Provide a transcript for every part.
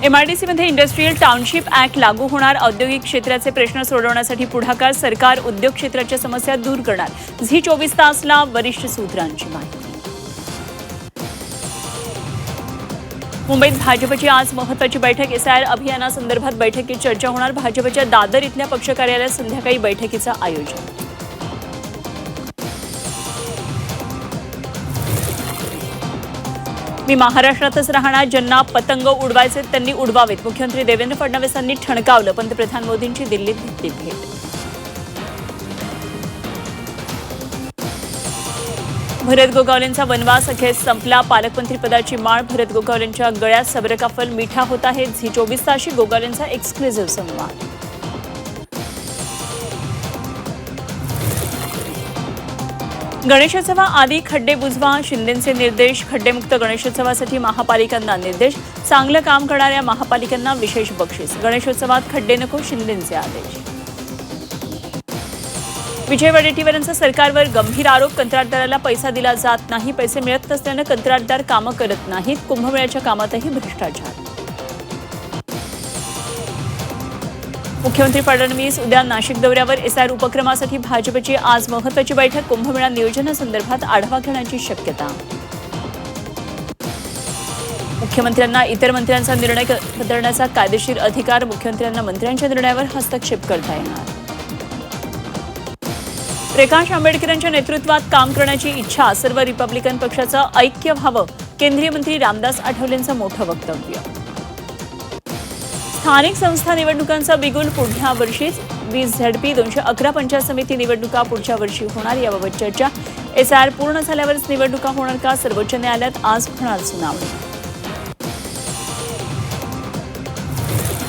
एमआयडीसीमध्ये industrial township act लागू होणार. औद्योगिक क्षेत्राचे प्रश्न सोडवण्यासाठी पुढाकार. सरकार उद्योग क्षेत्राच्या समस्या दूर करणार. झी 24 तासला वरिष्ठ सूत्रांची माहिती. मुंबईत भाजपची आज महत्त्वाची बैठक. एसआयआर अभियानासंदर्भात बैठकीत चर्चा होणार. भाजपच्या दादर इथल्या पक्ष कार्यालयात संध्याकाळी बैठकीचं आयोजन. मी महाराष्ट्रातच राहणार. ज्यांना पतंग उडवायचे त्यांनी उडवावेत. मुख्यमंत्री देवेंद्र फडणवीसांनी ठणकावलं. पंतप्रधान मोदींची दिल्लीत घेतली भेट. भरत गोगावलेंचा वनवास अखेर संपला. पालकमंत्रीपदाची माळ भरत गोगावलेंच्या गळ्यात. सब्रकाफल मिठा होत आहे. झी 24 तासशी गोगावलेंचा एक्सक्लुझिव्ह संवाद. गणेशोत्सवाआधी खड्डे बुजवा. शिंदेंचे निर्देश. खड्डेमुक्त गणेशोत्सवासाठी महापालिकांना निर्देश. चांगलं काम करणाऱ्या महापालिकांना विशेष बक्षीस. गणेशोत्सवात खड्डे नको, शिंदेंचे आदेश. विजय वडेट्टीवारांचा सरकारवर गंभीर आरोप. कंत्राटदाराला पैसा दिला जात नाही. पैसे मिळत नसल्यानं कंत्राटदार कामं करत नाहीत. कुंभमेळ्याच्या कामातही भ्रष्टाचार. मुख्यमंत्री फडणवीस उद्या नाशिक दौऱ्यावर. एसआयआर उपक्रमासाठी भाजपची आज महत्त्वाची बैठक. कुंभमेळा नियोजनासंदर्भात आढावा घेण्याची शक्यता. मुख्यमंत्र्यांना इतर मंत्र्यांचा निर्णय बदलण्याचा कायदेशीर अधिकार. मुख्यमंत्र्यांना मंत्र्यांच्या निर्णयावर हस्तक्षेप करता येणार. प्रकाश आंबेडकरांच्या नेतृत्वात काम करण्याची इच्छा. सर्व रिपब्लिकन पक्षाचं ऐक्य व्हावं. केंद्रीय मंत्री रामदास आठवलेंचं मोठं वक्तव्य. स्थानिक संस्था निवडणुकांचा बिगुल पुढल्या वर्षीच. 20 झेडपी 211 पंचायत समिती निवडणुका पुढच्या वर्षी होणार. याबाबत चर्चा. एसआयआर पूर्ण झाल्यावरच निवडणुका होणार का? सर्वोच्च न्यायालयात आज होणार सुनावणी.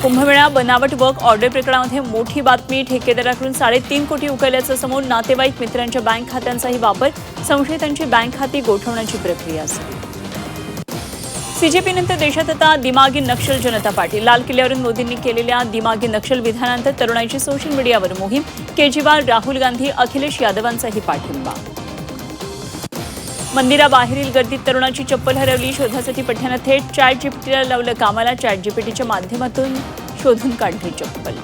कुंभमेळा बनावट वर्क ऑर्डर प्रकरणामध्ये मोठी बातमी. ठेकेदाराकडून 3.5 कोटी उकळल्याचं समोर. नातेवाईक मित्रांच्या बँक खात्यांचाही वापर. संशयितांची बँक खाती गोठवण्याची प्रक्रिया सुरू. सीजेपीनंतर देशात आता दिमागी नक्षल जनता पार्टी. लाल किल्ल्यावरून मोदींनी केलेल्या दिमागी नक्षल विधानानंतर तरुणांची सोशल मीडियावर मोहीम. केजरीवाल, राहुल गांधी, अखिलेश यादवांचाही पाठिंबा. मंदिराबाहेरील गर्दीत तरुणाची चप्पल हरवली. शोधासाठी पठ्यानं थेट चॅटजीपीटीला लावलं कामाला. चॅटजीपीटीच्या माध्यमातून शोधून काढली चप्पल.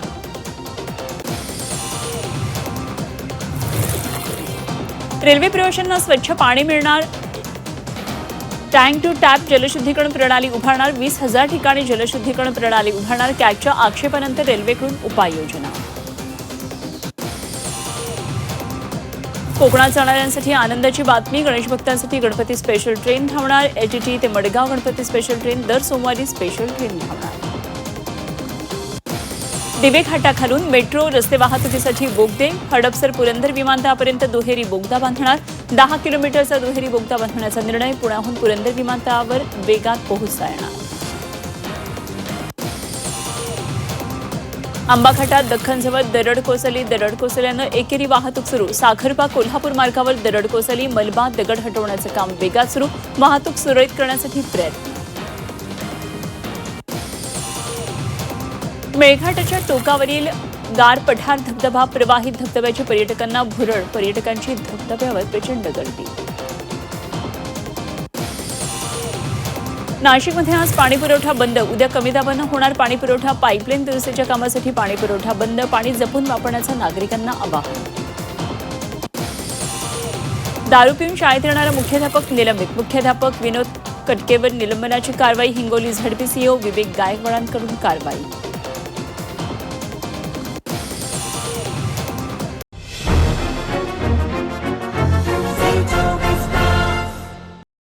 रेल्वे प्रवाशांना स्वच्छ पाणी मिळणार. टँक टू टॅप जलशुद्धीकरण प्रणाली उभारणार. 20,000 ठिकाणी जलशुद्धीकरण प्रणाली उभारणार. कॅगच्या आक्षेपानंतर रेल्वेकडून उपाययोजना. कोकणात जाणाऱ्यांसाठी आनंदाची बातमी. गणेश भक्तांसाठी गणपती स्पेशल ट्रेन धावणार. एटीटी ते मडगाव गणपती स्पेशल ट्रेन. दर सोमवारी स्पेशल ट्रेन धावणार. दिवेघाटाखालून मेट्रो. रस्ते वाहतुकीसाठी बोगदे. हडपसर पुरंदर विमानतळापर्यंत दुहेरी बोगदा बांधणार. 10 किलोमीटरचा दुहेरी बोगदा बांधण्याचा निर्णय. पुण्याहून पुरंदर विमानतळावर वेगात पोहोचता येणार. आंबाघाटात दख्खनजवळ दरड कोसळली. दरड कोसळल्यानं एकेरी वाहतूक सुरू. साखरपा कोल्हापूर मार्गावर दरड कोसळली. मलबा दगड हटवण्याचं काम वेगात सुरू. वाहतूक सुरळीत करण्यासाठी प्रयत्न. मेळघाटाच्या टोकावरील गार पठार धबधबा. प्रवाहित धबधब्याची पर्यटकांना भुरळ. पर्यटकांची धबधब्यावर प्रचंड गर्दी. नाशिकमध्ये आज पाणीपुरवठा बंद. उद्या कमी दाबानं होणार पाणीपुरवठा. पाईपलाईन दुरुस्तीच्या कामासाठी पाणीपुरवठा बंद. पाणी जपून वापरण्याचं नागरिकांना आवाहन. दारू पिऊन शाळेत येणारा मुख्याध्यापक निलंबित. मुख्याध्यापक विनोद कटकेवर निलंबनाची कारवाई. हिंगोली झडपी सीओ विवेक गायकवाडांकडून कारवाई.